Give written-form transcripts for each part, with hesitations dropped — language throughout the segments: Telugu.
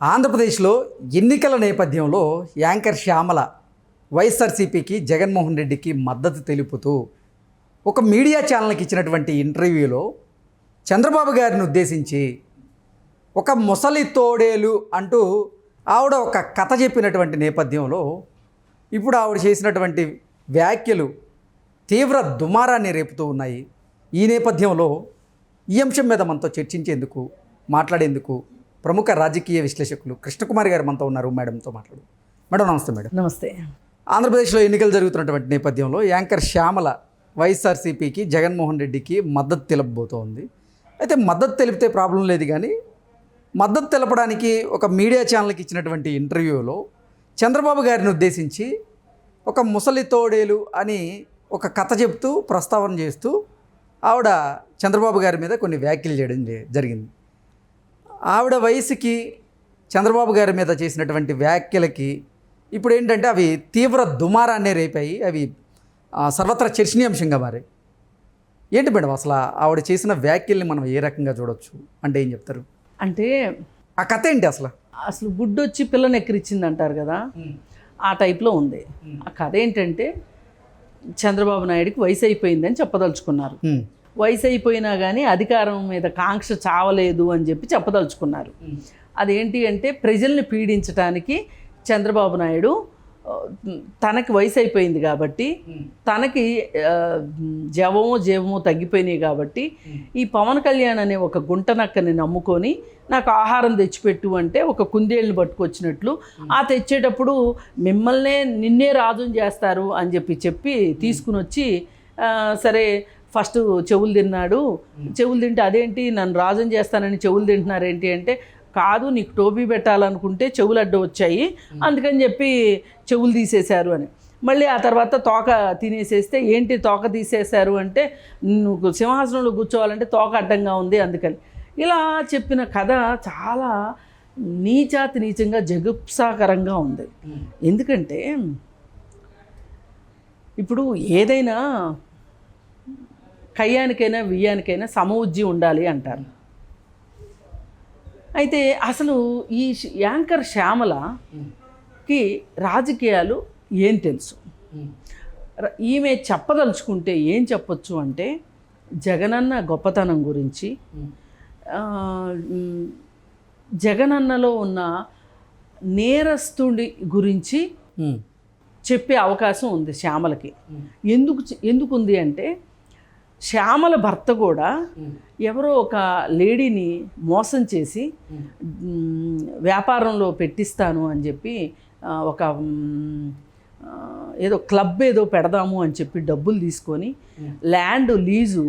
ఆంధ్రప్రదేశ్లో ఎన్నికల నేపథ్యంలో యాంకర్ శ్యామల వైఎస్ఆర్సీపీకి జగన్మోహన్ రెడ్డికి మద్దతు తెలుపుతూ ఒక మీడియా ఛానల్కి ఇచ్చినటువంటి ఇంటర్వ్యూలో చంద్రబాబు గారిని ఉద్దేశించి ఒక ముసలి తోడేలు అంటూ ఆవిడ ఒక కథ చెప్పినటువంటి నేపథ్యంలో ఇప్పుడు ఆవిడ చేసినటువంటి వ్యాఖ్యలు తీవ్ర దుమారాన్ని రేపుతూ ఉన్నాయి. ఈ నేపథ్యంలో ఈ అంశం మీద మనతో చర్చించేందుకు మాట్లాడేందుకు ప్రముఖ రాజకీయ విశ్లేషకులు కృష్ణకుమారి గారు మనతో ఉన్నారు. మేడంతో మాట్లాడు. మేడం నమస్తే. మేడం నమస్తే. ఆంధ్రప్రదేశ్లో ఎన్నికలు జరుగుతున్నటువంటి నేపథ్యంలో యాంకర్ శ్యామల వైఎస్ఆర్సీపీకి జగన్మోహన్ రెడ్డికి మద్దతు తెలపబోతోంది. అయితే మద్దతు తెలిపితే ప్రాబ్లం లేదు, కానీ మద్దతు తెలపడానికి ఒక మీడియా ఛానల్కి ఇచ్చినటువంటి ఇంటర్వ్యూలో చంద్రబాబు గారిని ఉద్దేశించి ఒక ముసలి తోడేలు అని ఒక కథ చెప్తూ ప్రస్తావన చేస్తూ ఆవిడ చంద్రబాబు గారి మీద కొన్ని వ్యాఖ్యలు చేయడం జరిగింది. ఆవిడ వయసుకి చంద్రబాబు గారి మీద చేసినటువంటి వ్యాఖ్యలకి ఇప్పుడు ఏంటంటే అవి తీవ్ర దుమారాన్నే రేపాయి. అవి సర్వత్రా చర్చనీయాంశంగా మారాయి. ఏంటి మేడం అసలు ఆవిడ చేసిన వ్యాఖ్యల్ని మనం ఏ రకంగా చూడొచ్చు అంటే ఏం చెప్తారు? అంటే ఆ కథ ఏంటి అసలు గుడ్డొచ్చి పిల్లని ఎక్కిరిచ్చింది అంటారు కదా, ఆ టైప్లో ఉంది. ఆ కథ ఏంటంటే చంద్రబాబు నాయుడికి వయసు అయిపోయిందని చెప్పదలుచుకున్నారు. వయసు అయిపోయినా కానీ అధికారం మీద కాంక్ష చావలేదు అని చెప్పి చెప్పదలుచుకున్నారు. అదేంటి అంటే ప్రజల్ని పీడించడానికి చంద్రబాబు నాయుడు తనకి వయసు అయిపోయింది కాబట్టి, తనకి జీవమో తగ్గిపోయినాయి కాబట్టి ఈ పవన్ కళ్యాణ్ అనే ఒక గుంటనక్కని నమ్ముకొని నాకు ఆహారం తెచ్చిపెట్టు అంటే ఒక కుందేళ్ళని పట్టుకొచ్చినట్లు ఆ తెచ్చేటప్పుడు నిన్నే రాజుని చేస్తారు అని చెప్పి తీసుకుని వచ్చి సరే ఫస్ట్ చెవులు తిన్నాడు. చెవులు తింటే అదేంటి నన్ను రాజుని చేస్తానని చెవులు తింటున్నారేంటి అంటే, కాదు నీకు టోపీ పెట్టాలనుకుంటే చెవులు అడ్డు వచ్చాయి అందుకని చెప్పి చెవులు తీసేశారు అని. మళ్ళీ ఆ తర్వాత తోక తినేసేస్తే ఏంటి తోక తీసేశారు అంటే, నువ్వు సింహాసనంలో కూర్చోవాలంటే తోక అడ్డంగా ఉంది అందుకని. ఇలా చెప్పిన కథ చాలా నీచంగా జగుప్సాకరంగా ఉంది. ఎందుకంటే ఇప్పుడు ఏదైనా కయ్యానికైనా వియ్యానికైనా సమవుజ్జి ఉండాలి అంటారు. అయితే అసలు ఈ యాంకర్ శ్యామలకి రాజకీయాలు ఏం తెలుసు? ఈమె చెప్పదలుచుకుంటే ఏం చెప్పొచ్చు అంటే జగనన్న గొప్పతనం గురించి, జగనన్నలో ఉన్న నేరస్తుడి గురించి చెప్పే అవకాశం ఉంది శ్యామలకి. ఎందుకుంది అంటే శ్యామల భర్త కూడా ఎవరో ఒక లేడీని మోసం చేసి వ్యాపారంలో పెట్టిస్తాను అని చెప్పి ఒక ఏదో క్లబ్ ఏదో పెడదాము అని చెప్పి డబ్బులు తీసుకొని ల్యాండ్ లీజు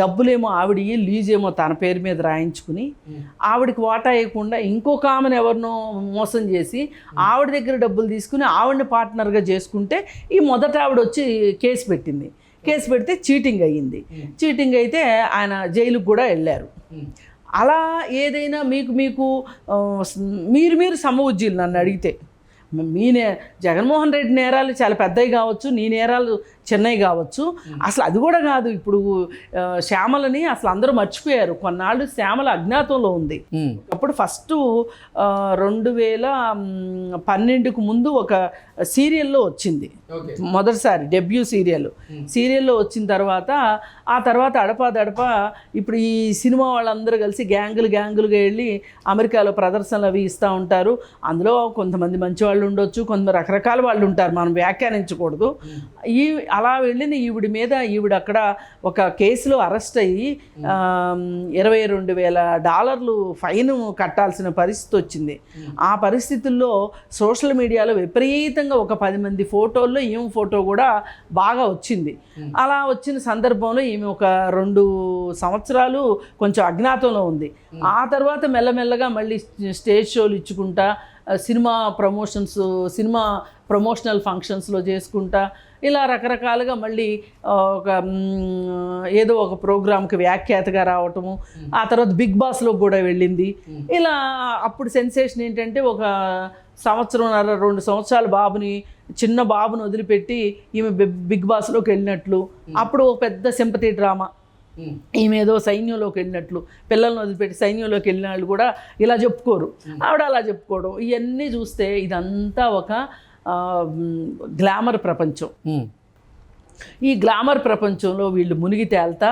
డబ్బులేమో ఆవిడయి లీజేమో తన పేరు మీద రాయించుకుని ఆవిడకి వాటా వేయకుండా ఇంకొక ఆమెను ఎవరినో మోసం చేసి ఆవిడ దగ్గర డబ్బులు తీసుకుని ఆవిడని పార్ట్నర్గా చేసుకుంటే ఈ మొదట ఆవిడ వచ్చి కేసు పెట్టింది. కేసు పెడితే చీటింగ్ అయ్యింది. చీటింగ్ అయితే ఆయన జైలుకు కూడా వెళ్ళారు. అలా ఏదైనా మీరు సమవుజ్జీలు నన్ను అడిగితే జగన్మోహన్ రెడ్డి నేరాలు చాలా పెద్దవి కావచ్చు, నీ నేరాలు చిన్నవి కావచ్చు. అసలు అది కూడా కాదు. ఇప్పుడు శ్యామలని అసలు అందరూ మర్చిపోయారు. కొన్నాళ్ళు శ్యామల అజ్ఞాతంలో ఉంది. అప్పుడు ఫస్ట్ 2012కు ముందు ఒక సీరియల్లో వచ్చింది, మొదటిసారి డెబ్యూ సీరియల్లో వచ్చిన తర్వాత ఆ తర్వాత అడపా ఇప్పుడు ఈ సినిమా వాళ్ళందరూ కలిసి గ్యాంగులుగా వెళ్ళి అమెరికాలో ప్రదర్శనలు అవి ఇస్తూ ఉంటారు. అందులో కొంతమంది మంచి వాళ్ళు ఉండొచ్చు, కొంతమంది రకరకాల వాళ్ళు ఉంటారు, మనం వ్యాఖ్యానించకూడదు. అలా వెళ్ళిన ఈవిడ అక్కడ ఒక కేసులో అరెస్ట్ అయ్యి $22,000 ఫైన్ కట్టాల్సిన పరిస్థితి వచ్చింది. ఆ పరిస్థితుల్లో సోషల్ మీడియాలో విపరీతంగా ఒక 10 మంది ఫోటోల్లో ఈమె ఫోటో కూడా బాగా వచ్చింది. అలా వచ్చిన సందర్భంలో ఈమె ఒక 2 సంవత్సరాలు కొంచెం అజ్ఞాతంలో ఉంది. ఆ తర్వాత మెల్లమెల్లగా మళ్ళీ స్టేజ్ షోలు ఇచ్చుకుంటా, సినిమా ప్రమోషనల్ ఫంక్షన్స్లో చేసుకుంటా, ఇలా రకరకాలుగా మళ్ళీ ఏదో ఒక ప్రోగ్రామ్కి వ్యాఖ్యాతగా రావటము, ఆ తర్వాత బిగ్ బాస్లో కూడా వెళ్ళింది. ఇలా అప్పుడు సెన్సేషన్ ఏంటంటే ఒక 1.5-2 సంవత్సరాల చిన్న బాబుని వదిలిపెట్టి ఈమె బిగ్ బాస్లోకి వెళ్ళినట్లు. అప్పుడు ఒక పెద్ద సింపతి డ్రామా ఈమె ఏదో సైన్యంలోకి వెళ్ళినట్లు, పిల్లల్ని వదిలిపెట్టి సైన్యంలోకి వెళ్ళిన వాళ్ళు కూడా ఇలా చెప్పుకోరు, ఆవిడ అలా చెప్పుకోవడం, ఇవన్నీ చూస్తే ఇదంతా ఒక గ్లామర్ ప్రపంచం. ఈ గ్లామర్ ప్రపంచంలో వీళ్ళు మునిగి తేల్తా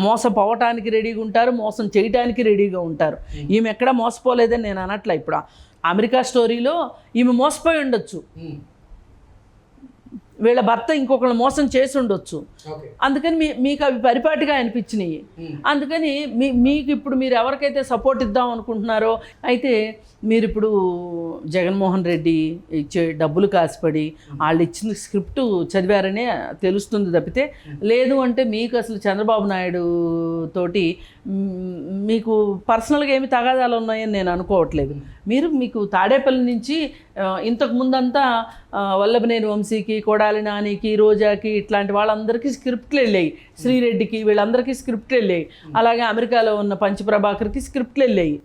మోసపోవటానికి రెడీగా ఉంటారు, మోసం చేయటానికి రెడీగా ఉంటారు. ఈమె ఎక్కడా మోసపోలేదని నేను అనట్లే. ఇప్పుడు అమెరికా స్టోరీలో ఈమె మోసపోయి ఉండొచ్చు, వీళ్ళ భర్త ఇంకొకళ్ళు మోసం చేసి ఉండొచ్చు, అందుకని మీకు అవి పరిపాటిగా అనిపించినాయి. అందుకని మీకు ఇప్పుడు మీరు ఎవరికైతే సపోర్ట్ ఇద్దాం అనుకుంటున్నారో, అయితే మీరు ఇప్పుడు జగన్మోహన్ రెడ్డి ఇచ్చే డబ్బులు కాసిపడి వాళ్ళు ఇచ్చిన స్క్రిప్ట్ చదివారనే తెలుస్తుంది తప్పితే, లేదు అంటే మీకు అసలు చంద్రబాబు నాయుడు తోటి మీకు పర్సనల్గా ఏమి తగాదాలు ఉన్నాయని నేను అనుకోవట్లేదు. మీకు తాడేపల్లి నుంచి ఇంతకు ముందంతా వల్లభనేని వంశీకి, కొడాలి నానికి, రోజాకి ఇట్లాంటి వాళ్ళందరికీ స్క్రిప్ట్లు వెళ్ళాయి, శ్రీరెడ్డికి వీళ్ళందరికీ స్క్రిప్ట్లు వెళ్ళాయి, అలాగే అమెరికాలో ఉన్న పంచప్రభాకర్కి స్క్రిప్ట్లు వెళ్ళాయి.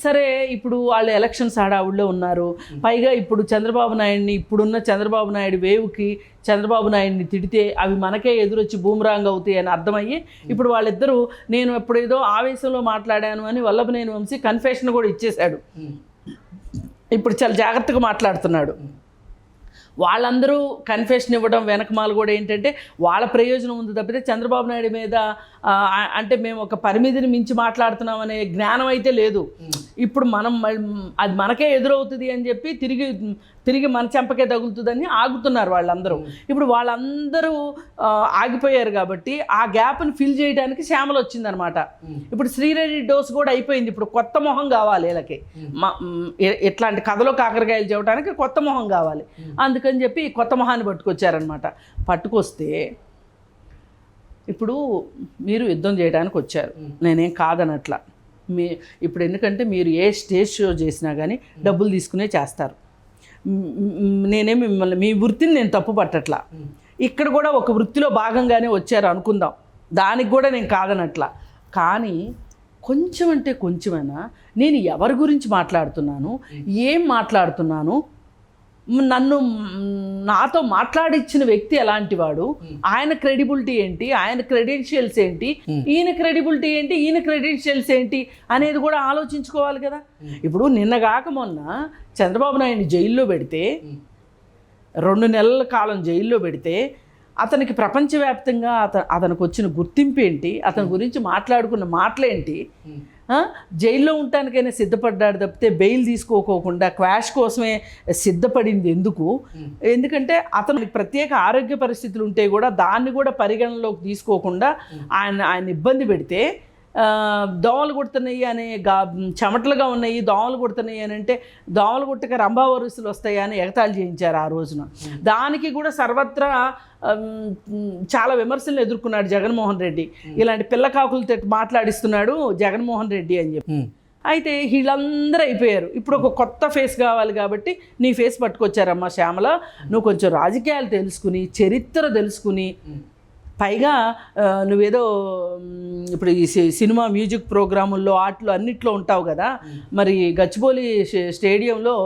సరే, ఇప్పుడు వాళ్ళు ఎలక్షన్స్ హడావుడిలో ఉన్నారు. పైగా ఇప్పుడు చంద్రబాబు నాయుడిని, ఇప్పుడున్న చంద్రబాబు నాయుడు వేవ్కి చంద్రబాబు నాయుడిని తిడితే అవి మనకే ఎదురొచ్చి బూమరాంగ్ అవుతాయి అని అర్థమయ్యి ఇప్పుడు వాళ్ళిద్దరూ నేను ఎప్పుడేదో ఆవేశంలో మాట్లాడాను అని వల్లభనేని వంశీ కన్ఫెషన్ కూడా ఇచ్చేశాడు. ఇప్పుడు చాలా జాగ్రత్తగా మాట్లాడుతున్నాడు. వాళ్ళందరూ కన్ఫెషన్ ఇవ్వడం వెనకమాల కూడా ఏంటంటే వాళ్ళ ప్రయోజనం ఉంది తప్పితే చంద్రబాబు నాయుడు మీద అంటే మేము ఒక పరిమితిని మించి మాట్లాడుతున్నాం అనే జ్ఞానం అయితే లేదు. ఇప్పుడు మనం అది మనకే ఎదురవుతుంది అని చెప్పి తిరిగి మన చెంపకే తగులుతుందని ఆగుతున్నారు వాళ్ళందరూ. ఇప్పుడు వాళ్ళందరూ ఆగిపోయారు కాబట్టి ఆ గ్యాప్ని ఫిల్ చేయడానికి శ్యామల వచ్చిందనమాట. ఇప్పుడు శ్రీరెడ్డి డోస్ కూడా అయిపోయింది. ఇప్పుడు కొత్త మొహం కావాలి వీళ్ళకి, ఇట్లాంటి కథలో కాకరకాయలు చెప్పడానికి కొత్త మొహం కావాలి. అందుకని చెప్పి కొత్త మొహాన్ని పట్టుకొచ్చారనమాట. పట్టుకొస్తే ఇప్పుడు మీరు యుద్ధం చేయడానికి వచ్చారు, నేనేం కాదనట్లా. ఇప్పుడు ఎందుకంటే మీరు ఏ స్టేజ్ షో చేసినా కానీ డబ్బులు తీసుకునే చేస్తారు. నేనేం మిమ్మల్ని మీ వృత్తిని నేను తప్పు పట్టట్లా. ఇక్కడ కూడా ఒక వృత్తిలో భాగంగానే వచ్చారు అనుకుందాం, దానికి కూడా నేను కాదనట్లా. కానీ కొంచెం అంటే కొంచెమైనా నేను ఎవరి గురించి మాట్లాడుతున్నాను, ఏం మాట్లాడుతున్నాను, నాతో మాట్లాడిచ్చిన వ్యక్తి ఎలాంటి వాడు, ఆయన క్రెడిబిలిటీ ఏంటి, ఆయన క్రెడెన్షియల్స్ ఏంటి, ఈయన క్రెడిబిలిటీ ఏంటి, ఈయన క్రెడెన్షియల్స్ ఏంటి అనేది కూడా ఆలోచించుకోవాలి కదా. ఇప్పుడు నిన్నగాక మొన్న చంద్రబాబు నాయుడిని జైల్లో పెడితే, 2 నెలల కాలం జైల్లో పెడితే అతనికి ప్రపంచవ్యాప్తంగా అతనికి వచ్చిన గుర్తింపు ఏంటి, అతని గురించి మాట్లాడుకున్న మాటలేంటి, జైల్లో ఉండటానికైనా సిద్ధపడ్డాడు తప్పితే బెయిల్ తీసుకోకోకుండా క్వాష్ కోసమే సిద్ధపడింది ఎందుకు? ఎందుకంటే అతనికి ప్రత్యేక ఆరోగ్య పరిస్థితులు ఉంటే కూడా దాన్ని కూడా పరిగణనలోకి తీసుకోకుండా ఆయన ఇబ్బంది పెడితే, దోమలు కుడుతున్నాయి అనే చెమటలుగా ఉన్నాయి, దోమలు కుడుతున్నాయి అని అంటే దోమలు కుట్టక రంభావరుసులు వస్తాయి అని ఎగతాళి చేయించారు ఆ రోజున. దానికి కూడా సర్వత్రా చాలా విమర్శలు ఎదుర్కొన్నాడు జగన్మోహన్ రెడ్డి. ఇలాంటి పిల్లకాకులతో మాట్లాడిస్తున్నాడు జగన్మోహన్ రెడ్డి అని చెప్పి. అయితే వీళ్ళందరూ అయిపోయారు. ఇప్పుడు ఒక కొత్త ఫేస్ కావాలి కాబట్టి నీ ఫేస్ పట్టుకొచ్చారమ్మా శ్యామల. నువ్వు కొంచెం రాజకీయాలు తెలుసుకుని, చరిత్ర తెలుసుకుని, పైగా నువ్వేదో ఇప్పుడు ఈ సినిమా మ్యూజిక్ ప్రోగ్రాముల్లో ఆటలు అన్నిట్లో ఉంటావు కదా. మరి గచ్చిబౌలి స్టేడియంలో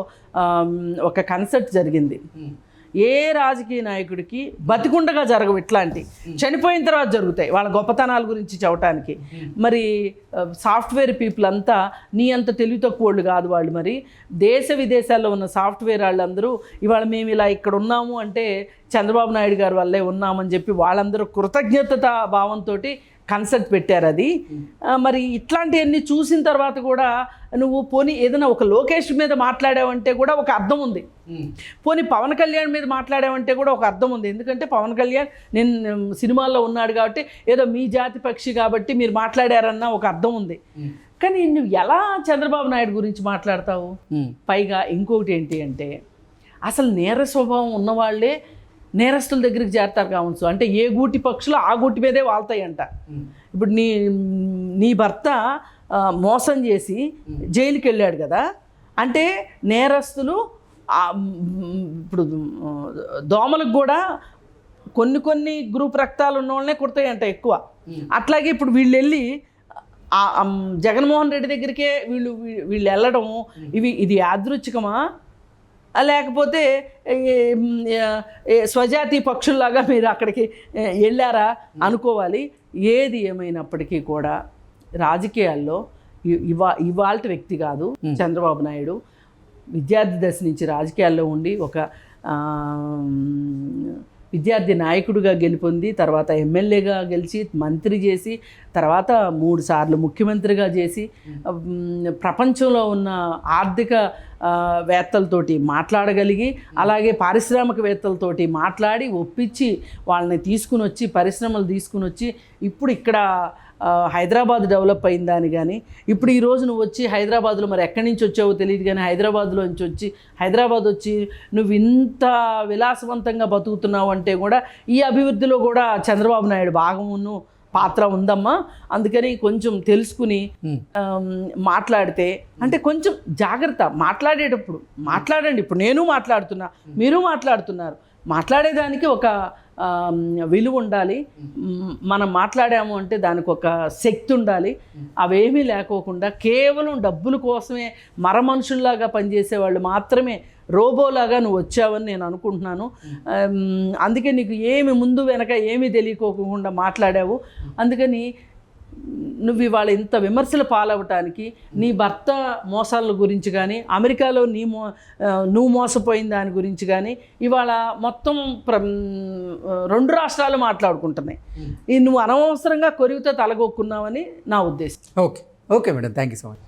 ఒక కన్సర్ట్ జరిగింది. ఏ రాజకీయ నాయకుడికి బతికుండగా జరగవు ఇట్లాంటి, చనిపోయిన తర్వాత జరుగుతాయి వాళ్ళ గొప్పతనాల గురించి చెప్పడానికి. మరి సాఫ్ట్వేర్ పీపుల్ అంతా నీ అంత తెలివి తక్కువ వాళ్ళు కాదు వాళ్ళు. మరి దేశ విదేశాల్లో ఉన్న సాఫ్ట్వేర్ వాళ్ళందరూ ఇవాళ మేము ఇలా ఇక్కడ ఉన్నాము అంటే చంద్రబాబు నాయుడు గారి వల్లే ఉన్నామని చెప్పి వాళ్ళందరూ కృతజ్ఞతా భావంతో కన్సర్ట్ పెట్టారు. అది మరి ఇట్లాంటివన్నీ చూసిన తర్వాత కూడా నువ్వు పోనీ ఏదైనా ఒక లోకేష్ మీద మాట్లాడావంటే కూడా ఒక అర్థం ఉంది, పోనీ పవన్ కళ్యాణ్ మీద మాట్లాడావంటే కూడా ఒక అర్థం ఉంది. ఎందుకంటే పవన్ కళ్యాణ్ నేను సినిమాల్లో ఉన్నాడు కాబట్టి ఏదో మీ జాతి పక్షి కాబట్టి మీరు మాట్లాడారన్న ఒక అర్థం ఉంది. కానీ నువ్వు ఎలా చంద్రబాబు నాయుడు గురించి మాట్లాడతావు? పైగా ఇంకొకటి ఏంటి అంటే అసలు నేర స్వభావం ఉన్నవాళ్లే నేరస్తుల దగ్గరికి చేరతారు కావచ్చు. అంటే ఏ గూటి పక్షులు ఆ గూటి మీదే వాళ్తాయంట. ఇప్పుడు నీ భర్త మోసం చేసి జైలుకి వెళ్ళాడు కదా, అంటే నేరస్తులు ఇప్పుడు దోమలకు కూడా కొన్ని గ్రూప్ రక్తాలు ఉన్న వాళ్ళనే కుడతాయంట ఎక్కువ. అట్లాగే ఇప్పుడు వీళ్ళు వెళ్ళి జగన్మోహన్ రెడ్డి దగ్గరికే వీళ్ళు వెళ్ళడం ఇది యాదృచ్ఛికమా, లేకపోతే స్వజాతి పక్షుల్లాగా మీరు అక్కడికి వెళ్ళారా అనుకోవాలి. ఏది ఏమైనప్పటికీ కూడా రాజకీయాల్లో ఇవాల్టి వ్యక్తి కాదు చంద్రబాబు నాయుడు. విద్యార్థి దశ నుంచి రాజకీయాల్లో ఉండి ఒక విద్యార్థి నాయకుడిగా గెలుపొంది, తర్వాత ఎమ్మెల్యేగా గెలిచి, మంత్రి చేసి, తర్వాత 3 సార్లు ముఖ్యమంత్రిగా చేసి, ప్రపంచంలో ఉన్న ఆర్థిక వేత్తలతోటి మాట్లాడగలిగి, అలాగే పారిశ్రామికవేత్తలతోటి మాట్లాడి ఒప్పించి వాళ్ళని తీసుకుని వచ్చి పరిశ్రమలు తీసుకుని వచ్చి ఇప్పుడు ఇక్కడ హైదరాబాద్ డెవలప్ అయిందని. కానీ ఇప్పుడు ఈరోజు నువ్వు వచ్చి హైదరాబాద్లో మరి ఎక్కడి నుంచి వచ్చావో తెలియదు కానీ హైదరాబాద్లో నుంచి వచ్చి హైదరాబాద్ వచ్చి నువ్వు ఇంత విలాసవంతంగా బతుకుతున్నావు అంటే కూడా ఈ అభివృద్ధిలో కూడా చంద్రబాబు నాయుడు భాగమును పాత్ర ఉందమ్మా. అందుకని కొంచెం తెలుసుకుని మాట్లాడితే, అంటే కొంచెం జాగ్రత్త మాట్లాడేటప్పుడు మాట్లాడండి. ఇప్పుడు నేను మాట్లాడుతున్నా, మీరు మాట్లాడుతున్నారు, మాట్లాడేదానికి ఒక విలువ ఉండాలి. మనం మాట్లాడాము అంటే దానికి ఒక శక్తి ఉండాలి. అవేమీ లేకోకుండా కేవలం డబ్బుల కోసమే మరమనుషుల్లాగా పనిచేసే వాళ్ళు మాత్రమే రోబోలాగా నువ్వు వచ్చావని నేను అనుకుంటున్నాను. అందుకే నీకు ఏమి ముందు వెనక ఏమీ తెలియకోకుండా మాట్లాడావు. అందుకని నువ్వు ఇవాళ ఇంత విమర్శలు పాలవటానికి, నీ భర్త మోసాల గురించి కానీ, అమెరికాలో నువ్వు మోసపోయిన దాని గురించి కానీ ఇవాళ మొత్తం 2 రాష్ట్రాలు మాట్లాడుకుంటున్నాయి. నువ్వు అనవసరంగా కొరివితో తలగొక్కున్నావని నా ఉద్దేశం. Okay madam, thank you so much.